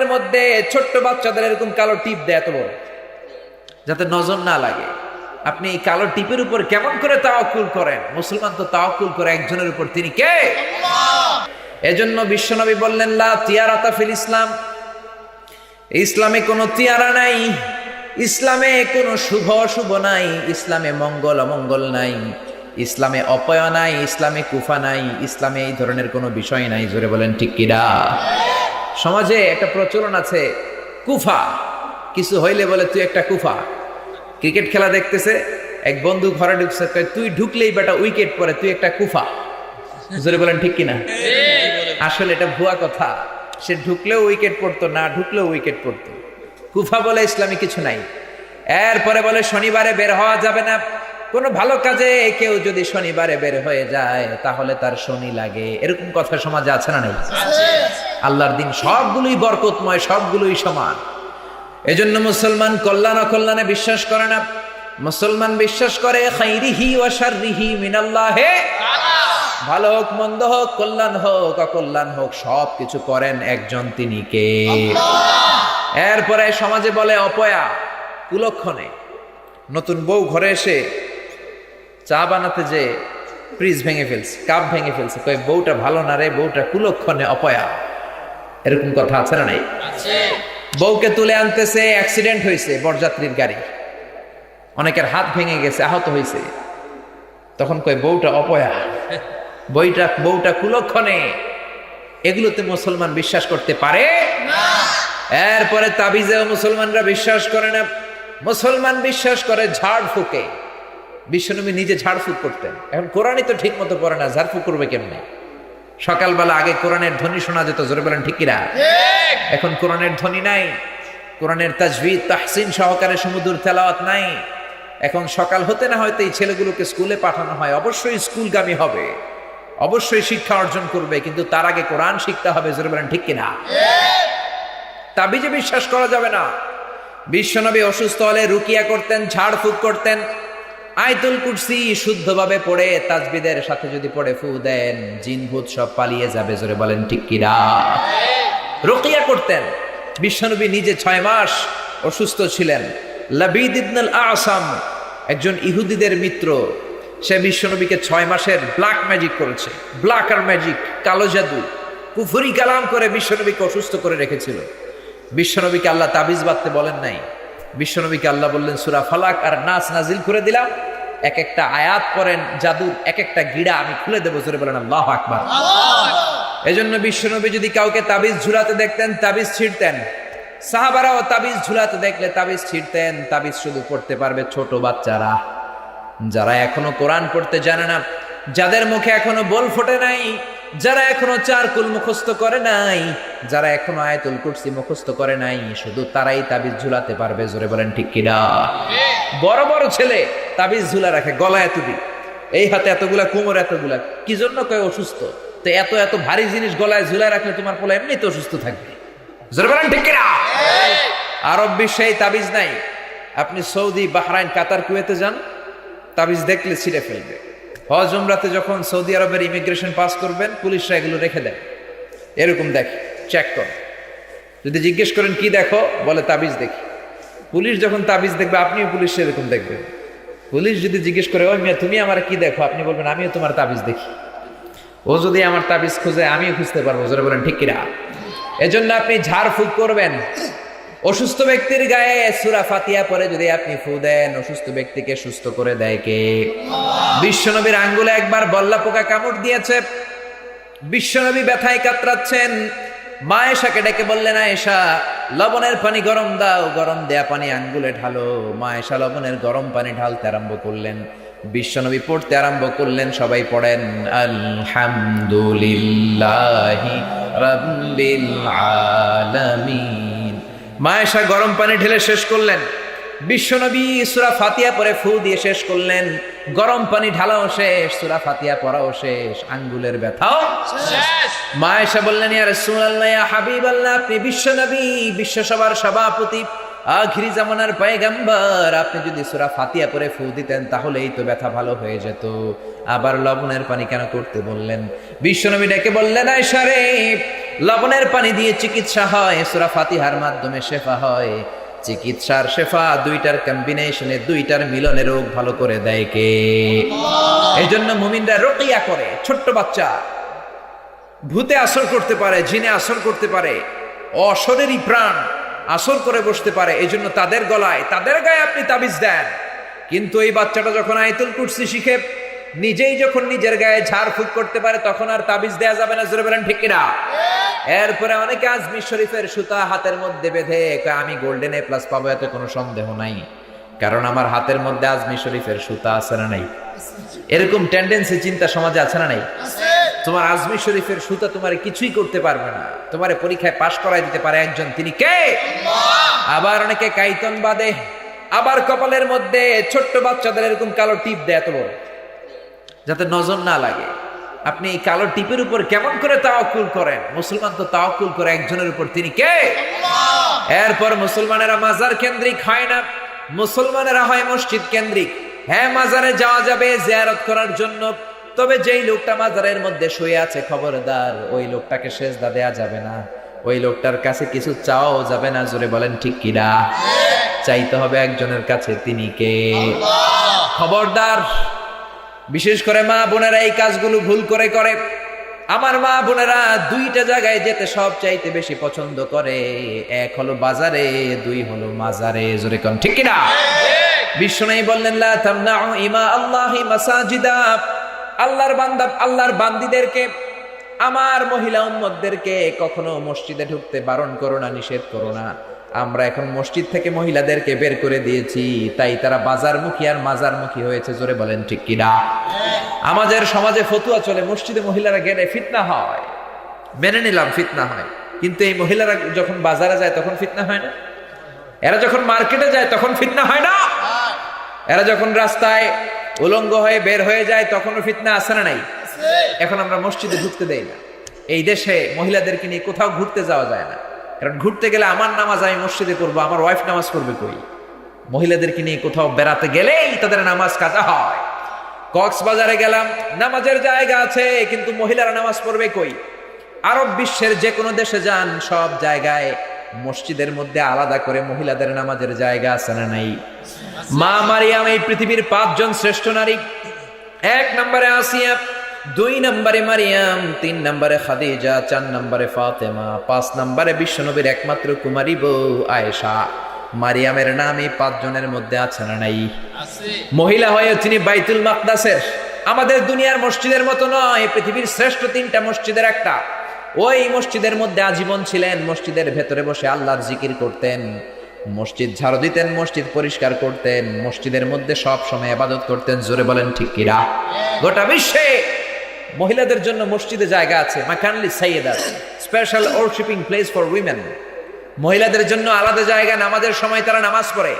এর মধ্যে ছোট্ট বাচ্চাদের এরকম কালো টিপ দেয় এত বড়, যাতে নজর না লাগে। আপনি এই কালো টিপের উপর কেমন করে তাওয়াক্কুল করেন? মুসলমান তো তাওয়াক্কুল করে একজনের উপর, তিনি কে? এজন্য বিশ্বনবী বললেন, লা তিয়ারাতা ফিল ইসলাম, ইসলামে কোনো তিয়ারা নাই, ইসলামে কোনো শুভ অশুভ নাই, ইসলামে মঙ্গল অমঙ্গল নাই, ইসলামে অপয়া নাই, ইসলামে কুফা নাই, ইসলামে এই ধরনের কোনো বিষয় নাই। জোরে বলেন ঠিক কিনা? সমাজে একটা প্রচলন আছে কুফা, কিছু হইলে বলে তুই একটা কুফা। ক্রিকেট খেলা দেখতেছে, এক বন্ধু ঘরে ঢুকছে, তুই ঢুকলেই বেটা উইকেট পড়ে, তুই একটা কুফা। জোরে বলেন ঠিক কিনা? আসলে এটা ভুয়া কথা। সে ঢুকলেও উইকেট পড়তো, না ঢুকলেও উইকেট পড়তো। কুফা বলে ইসলামে কিছু নাই। এরপরে বলে শনিবারে বের হওয়া যাবে না, কোনো ভালো কাজে কেউ যদি শনিবারে বের হয়ে যায় তাহলে তার শনি লাগে। এরকম কথা সমাজে আছে না নাই? আল্লাহর দিন সবগুলোই বরকতময়, সবগুলোই সমান। এজন্য মুসলমান কল্যাণ অকল্যাণে বিশ্বাস করে না। মুসলমান বিশ্বাস করে খাইরিহি ওয়া শাররিহি মিনাল্লাহি তাআলা, ভালো হোক মন্দ হোক, কল্যাণ হোক অকল্যাণ হোক, সব কিছু করেন একজন, তিনি কে? আল্লাহ। এরপরে সমাজে বলে অপয়া, কুলক্ষণে। নতুন বউ ঘরে এসে চা বানাতে যে ফ্রিজ ভেঙে ফেলছে, কাপ ভেঙে ফেলছে, কয় বউটা ভালো না রে, বউটা কুলক্ষণে অপয়া। এরকম কথা আছে না নাই? আছে। বউকে তুলে আনতেছে, অ্যাক্সিডেন্ট হয়েছে, বরযাত্রীর গাড়ি, অনেকের হাত ভেঙে গেছে, আহত হয়েছে, তখন কয় বউটা অপয়া, বউটা কুলক্ষণে। এগুলোতে মুসলমান বিশ্বাস করতে পারে না। এরপরে তাবিজেও মুসলমানরা বিশ্বাস করে না। মুসলমান বিশ্বাস করে ঝাড়ফুঁকে। বিশ্বনবী নিজে ঝাড়ফুঁক করতেন। এখন কোরআনই তো ঠিক মতো পড়ে না, ঝাড়ফুঁক করবে কেমনে? সকালবেলা আগে কোরআনের ধ্বনি শোনা যেত, জোরে বলেন ঠিক কিনা? এখন কোরআনের ধ্বনি নাই, কোরআনের তাজবিদ তাহসিন সহকারে সুমধুর তেলাওয়াত নাই। এখন সকাল হতে না হয়তো এই ছেলেগুলোকে স্কুলে পাঠানো হয়। অবশ্যই স্কুলগামী হবে, অবশ্যই শিক্ষা অর্জন করবে, কিন্তু তার আগে কোরআন শিখতে হবে। জোরে বলেন ঠিক কিনা? তাবিজে বিশ্বাস করা যাবে না। বিশ্বনবী অসুস্থ হলে রুকিয়া করতেন, ঝাড়ফুঁক করতেন। আয়াতুল কুরসি শুদ্ধভাবে পড়ে তাজবিদের সাথে যদি পড়ে ফু দেন, জিন ভূত সব পালিয়ে যাবে। জোরে বলেন ঠিক কিনা? রুকিয়া করতেন। বিশ্বনবী নিজে 6 মাস অসুস্থ ছিলেন। লাবিদ ইবনুল আসাম, একজন ইহুদিদের মিত্র, সে বিশ্বনবীকে 6 মাসের ব্ল্যাক ম্যাজিক করেছে। ব্ল্যাক আর ম্যাজিক, কালো জাদু, কুফরি কালাম করে বিশ্বনবীকে অসুস্থ করে রেখেছিল। বিশ্বনবীকে আল্লাহ তাবিজ বাঁধতে বলেন নাই। বিশ্বনবীকে আল্লাহ বললেন, সূরা ফালাক আর নাস নাজিল করে দিলাম, এক একটা আয়াত পড়েন, জাদুর এক একটা গিড়া আমি খুলে দেবো। জোরে বলেন আল্লাহু আকবার। এজন্য বিশ্বনবী যদি কাউকে তাবিজ ঝুলাতে দেখতেন, তাবিজ ছিঁড়তেন। সাহাবারাও তাবিজ ঝুলাতে দেখলে তাবিজ ছিঁড়তেন। তাবিজ শুধু পড়তে পারবে ছোট বাচ্চারা, যারা এখনো কোরআন পড়তে জানে না, যাদের মুখে এখনো বল ফোটে নাই, যারা এখনো চারকুল মুখস্থ করে নাই, যারা এখনো আয়াতুল কুরসি মুখস্থ করে নাই, শুধু তারাই তাবিজ ঝুলাতে পারবে। জোরে বলেন ঠিক কিনা? বড় বড় ছেলে তাবিজ ঝুলা রাখে, গলায় এতটি, এই হাতে এতগুলা, কোমর এতগুলা। কি জন্য? কয় অসুস্থ। তো এত এত ভারী জিনিস গলায় ঝুলায় রাখলে তোমার পোলা এমনি তো অসুস্থ থাকবে। জোরে বলেন ঠিক কিনা? আরব বিশ্বে তাবিজ নাই। আপনি সৌদি, বাহরাইন, কাতার, কুয়েতে যান, তাবিজ দেখলে ছিঁড়ে ফেলবে। হজ উমরাতে যখন সৌদি আরবের ইমিগ্রেশন পাস করবেন, পুলিশরা এগুলো রেখে দেয়, এরকম দেখে, চেক করে। যদি জিজ্ঞেস করেন কি দেখো, বলে তাবিজ দেখি। পুলিশ যখন তাবিজ দেখবে, আপনিও পুলিশ এরকম দেখবেন। পুলিশ যদি জিজ্ঞেস করে, ওই মেয়ে তুমি আমার কি দেখো, আপনি বলবেন আমিও তোমার তাবিজ দেখি। ও যদি আমার তাবিজ খুঁজে, আমিও খুঁজতে পারবো। জোরে বলেন ঠিক কিনা? এজন্য আপনি ঝাড়ফুঁক করবেন। অসুস্থ ব্যক্তির গায়ে সূরা ফাতিহা পড়ে যদি আপনি ফু দেন, অসুস্থ ব্যক্তিকে সুস্থ করে দেয় কে? বিশ্বনবীর আঙ্গুলে একবার বল্লা পোকা কামড় দিয়েছে। বিশ্বনবী ব্যথায় কাতরাচ্ছেন। মা আয়েশাকে ডেকে বললেন, আয়েশা লবণের পানি গরম দাও। গরম দেয়া পানি আঙ্গুলে ঢালো। মা আয়েশা লবণের গরম পানি ঢালতে আরম্ভ করলেন। বিশ্বনবী পড়তে আরম্ভ করলেন। সবাই পড়েন, আলহামদুলিল্লাহি রাব্বিল আলামিন। মা আয়েশা গরম পানি ঢেলে শেষ করলেন। বিশ্বনবী সূরা ফাতিহা পড়ে ফু দিয়ে শেষ করলেন। গরম পানি ঢালাও শেষ, সূরা ফাতিহা পড়াও শেষ, আঙ্গুলের ব্যথাও শেষ। মা আয়েশা বললেন, ইয়া রাসূলুল্লাহ, ইয়া হাবিবাল্লাহ, আপনি বিশ্বনবী, বিশ্বসভার সভাপতি, আখিরি জামানার পয়গম্বর, আপনি যদি সূরা ফাতিহা পড়ে ফু দিতেন তাহলেই তো ব্যথা ভালো হয়ে যেত, আবার লবণের পানি কেন করতে বললেন? বিশ্বনবী ডেকে বললেন, আয়েশা রে, লবণের পানি দিয়ে চিকিৎসা হয়, সূরা ফাতিহার মাধ্যমে শেফা হয়। চিকিৎসার শেফা দুইটার কম্বিনেশনে, দুইটার মিলনে রোগ ভালো করে দেয় কে? এই জন্য মুমিনরা রুকিয়া করে। ছোট্ট বাচ্চা ভূতে আসর করতে পারে, জিনে আসর করতে পারে, অশরীরী প্রাণ আসর করে বসতে পারে, এই জন্য তাদের গলায়, তাদের গায়ে আপনি তাবিজ দেন। কিন্তু এই বাচ্চাটা যখন আয়াতুল কুরসি শিখে নিজেই যখন নিজের গায়ে ঝাড়ফুঁক করতে পারে, তখন আর তাবিজ দেয়া যাবে না। জোরে বলেন ঠিক কিনা? এরপরে অনেকে আজমি শরীফের সুতা হাতের মধ্যে বেঁধে আমি গোল্ডেন এ প্লাস পাবো, এতে কোনো সন্দেহ নাই, কারণ আমার হাতের মধ্যে আজমি শরীফের সুতা আছে না নাই? এরকম টেন্ডেন্সি চিন্তা সমাজে আছে না নাই? তোমার আজমি শরীফের সুতা তোমার কিছুই করতে পারবে না, তোমার পরীক্ষায় পাশ করাই দিতে পারে একজন, তিনি কে? আবার অনেকে কাইতন বাঁধে, আবার কপালের মধ্যে ছোট্ট বাচ্চাদের এরকম কালো টিপ দেয় এত বড়, যাতে নজর না লাগে। আপনি এই কালো টিপের উপর কেমন করে তাওয়াক্কুল করেন? মুসলমান তো তাওয়াক্কুল করে একজনের উপর, তিনি কে? এরপর মুসলমানেরা মাজার কেন্দ্রিক হয় না, মুসলমানেরা হয় মসজিদ কেন্দ্রিক। হ্যাঁ, মাজারে যাওয়া যাবে জিয়ারত করার জন্য, তবে যেই লোকটা মাজারের মধ্যে শুয়ে আছে, খবরদার ওই লোকটাকে সেজদা দেয়া যাবে না, ওই লোকটার কাছে কিছু চাওয়াও যাবে না। জোরে বলেন ঠিক কিনা? চাইতে হবে একজনের কাছে, তিনি কে? খবরদার। বিশেষ করে মা বোনেরা এই কাজগুলো ভুল করে করে। আমার মা বোনেরা দুইটা জায়গায় যেতে সব চাইতে বেশি পছন্দ করে, এক হলো বাজারে, দুই হলো মাজারে। জোরে কোন ঠিক কিনা? বিশ্বনবী বললেন, লা তামনাউ ইমা আল্লাহি মাসাজিদা, আল্লাহর বান্দা, আল্লাহর বান্দীদেরকে, আমার মহিলা উম্মতদেরকে কখনো মসজিদে ঢুকতে বারণ করো না, নিষেধ করো না। আমরা এখন মসজিদ থেকে মহিলাদেরকে বের করে দিয়েছি, তাই তারা বাজারমুখী আর মাজারমুখী হয়েছে। জোরে বলেন ঠিক কিনা? আমাদের সমাজে ফতুয়া চলে, মসজিদে মহিলারা গেলে ফিতনা হয়। মেনে নিলাম ফিতনা হয়, কিন্তু এই মহিলারা যখন বাজারে যায় তখন ফিতনা হয় না? এরা যখন মার্কেটে যায় তখন ফিতনা হয় না? এরা যখন রাস্তায় উলঙ্গ হয়ে বের হয়ে যায় তখনও ফিতনা আছে না নাই? এখন আমরা মসজিদে ঢুকতে দেই না। এই দেশে মহিলাদেরকে নিয়ে কোথাও ঘুরতে যাওয়া যায় না, কারণ ঘুরতে গেলে আমার নামাজ আমি মসজিদে করবো, আমার ওয়াইফ নামাজ করবে কই? মহিলাদেরকে নিয়ে কোথাও বেড়াতে গেলেই তাদের নামাজ কাজা হয়। কক্সবাজারে গেলাম, নামাজের জায়গা আছে, কিন্তু মহিলারা নামাজ পড়বে কই? আরব বিশ্বের যে কোনো দেশে যান, সব জায়গায় মসজিদের মধ্যে আলাদা করে মহিলাদের নামাজের জায়গা আছে না নাই? মা মারিয়াম এই পৃথিবীর 5 জন শ্রেষ্ঠ নারী। 1 নম্বরে আসিয়া, 2 নম্বরে মারিয়াম, 3 নম্বরে খাদিজা, 4 নম্বরে ফাতেমা, 5 নম্বরে বিশ্বনবীর একমাত্র কুমারী বউ আয়েশা। মারিয়ামের নাম এই 5 জনের মধ্যে আছে না নাই? মহিলা হয়ে তিনি বাইতুল মাকদাসের, আমাদের দুনিয়ার মসজিদের মতো নয়, পৃথিবীর শ্রেষ্ঠ 3টা মসজিদের একটা, ওই মসজিদের মধ্যে আজীবন ছিলেন। মসজিদের ভেতরে বসে আল্লাহর জিকির করতেন, মসজিদ ঝাড়ু দিতেন, মসজিদ পরিষ্কার করতেন, মসজিদের মধ্যে সব সময় ইবাদত করতেন। জোরে বলেন ঠিক কিনা? গোটা বিশ্বে মহিলাদের জন্য মসজিদে জায়গা আছে, মাকানলি সাইয়্যিদাত, special worshipping place for women. মহিলাদের জন্য আলাদা জায়গা, নামাজের সময় তারা নামাজ পড়ে।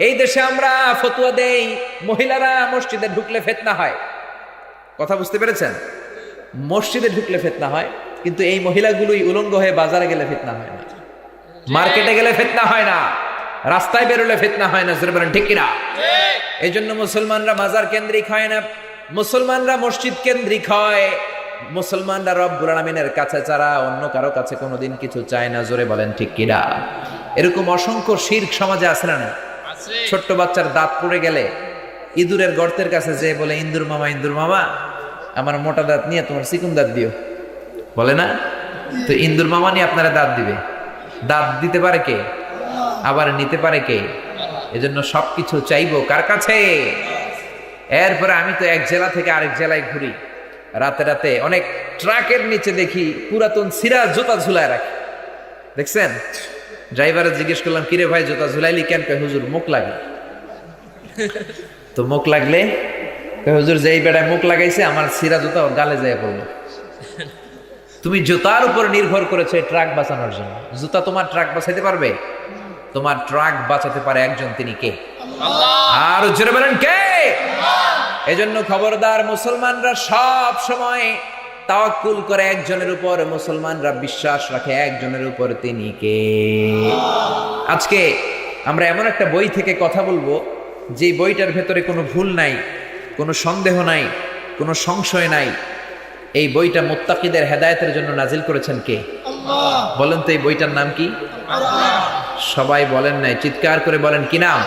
এই দেশে আমরা ফতোয়া দেই মহিলারা মসজিদে ঢুকলে ফিতনা হয়। কথা বুঝতে পেরেছেন? মসজিদে ঢুকলে ফিতনা হয়, কিন্তু এই মহিলাগুলোই উলঙ্গ হয়ে বাজারে গেলে ফিতনা হয় না, মার্কেটে গেলে ফিতনা হয় না, রাস্তায় বেরোলে ফিতনা হয় না। জোরে বলেন ঠিক কিনা? এই জন্য মুসলমানরা মাজার কেন্দ্রিক হয় না, মুসলমানরা মসজিদ কেন্দ্রিক হয়। মুসলমানরা রব্বুল আলামিনের কাছে ছাড়া অন্য কারো কাছে কোনোদিন কিছু চায় না। জোরে বলেন ঠিক কিনা? এরকম অসংখ্য শিরক সমাজে আছে না? ছোট্ট বাচ্চার দাঁত পড়ে গেলে ইঁদুরের গর্তের কাছে যে বলে, ইন্দুর মামা, ইন্দুর মামা, আমার মোটা দাঁত নিয়ে তোমার চিকুন দাঁত দিও, বলে না? তো ইন্দুর মামা নিয়ে আপনারা দাঁত দিবে। দাঁত দিতে পারে কে? আবার নিতে পারে কে? এজন্য সবকিছু চাইবো কার কাছে? এরপরে আমি তো এক জেলা থেকে আরেক জেলায় ঘুরি, রাতে রাতে অনেক ট্রাকের নিচে দেখি পুরাতন সিরা জুতা ঝুলায় রাখে। দেখছেন? ড্রাইভারে জিজ্ঞেস করলাম, কিরে ভাই জুতা ঝুলাইলি কেন? কয় হুজুর মুখ লাগে। তো মুখ লাগলে হুজুর যেই বেড়ায় মুখ লাগাইছে আমার সিরা জুতা ওর গালে যায় পড়লো। তুমি জুতার উপর নির্ভর করেছে ট্রাক বাঁচানোর জন্য। জুতা তোমার ট্রাক বাঁচাতে পারবে? তোমার ট্রাক বাঁচাতে পারে একজন, তিনি কে? আর জোরে বলেন কে? এজন্য খবরদার, মুসলমানরা সব সময় তাওয়াক্কুল করে একজনের উপর, মুসলমানরা বিশ্বাস রাখে একজনের উপর, তিনি কে? আজকে আমরা এমন একটা বই থেকে কথা বলবো যে বইটার ভেতরে কোনো ভুল নাই, কোনো সন্দেহ নাই, কোনো সংশয় নাই। এই বইটা মুত্তাকিদের হেদায়েতের জন্য নাজিল করেছেন কে? আল্লাহ। বলেন তো এই বইটার নাম কি? সবাই বলেন নাই, চিৎকার করে বলেন কি নাম?